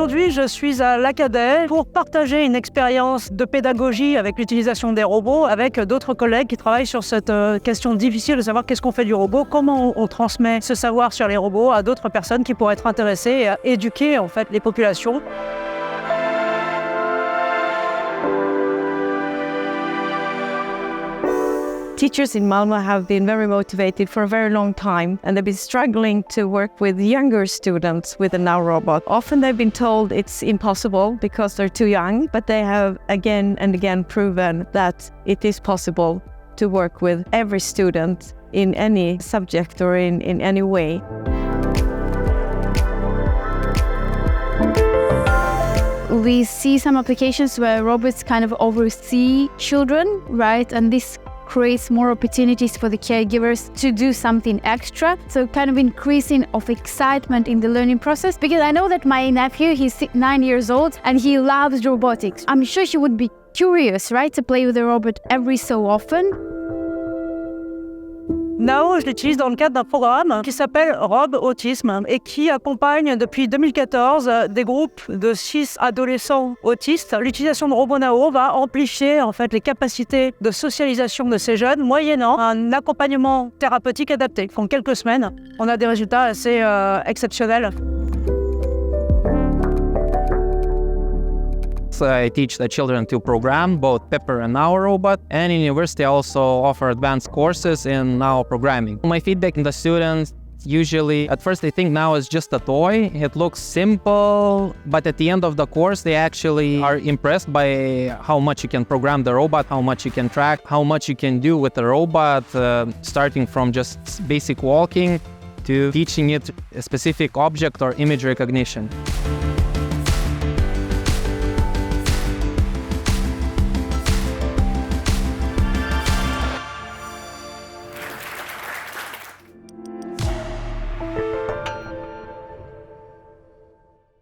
Aujourd'hui, je suis à l'AcaDay pour partager une expérience de pédagogie avec l'utilisation des robots avec d'autres collègues qui travaillent sur cette question difficile de savoir qu'est-ce qu'on fait du robot, comment on transmet ce savoir sur les robots à d'autres personnes qui pourraient être intéressées et à éduquer en fait les populations. Teachers in Malmö have been very motivated for a very long time, and they've been struggling to work with younger students with the NAO robot. Often they've been told it's impossible because they're too young, but they have again and again proven that it is possible to work with every student in any subject or in any way. We see some applications where robots kind of oversee children, right? And this creates more opportunities for the caregivers to do something extra. So kind of increasing of excitement in the learning process. Because I know that my nephew, he's 9 years old and he loves robotics. I'm sure he would be curious, right, to play with a robot every so often. NAO, je l'utilise dans le cadre d'un programme qui s'appelle Robotics et qui accompagne depuis 2014 des groupes de 6 adolescents autistes. L'utilisation de robots NAO va amplifier en fait les capacités de socialisation de ces jeunes moyennant un accompagnement thérapeutique adapté. En quelques semaines, on a des résultats assez exceptionnels. I teach the children to program, both Pepper and NAO robot, and in university I also offer advanced courses in NAO programming. My feedback in the students, usually at first they think NAO is just a toy. It looks simple, but at the end of the course they actually are impressed by how much you can program the robot, how much you can track, how much you can do with the robot, starting from just basic walking to teaching it a specific object or image recognition.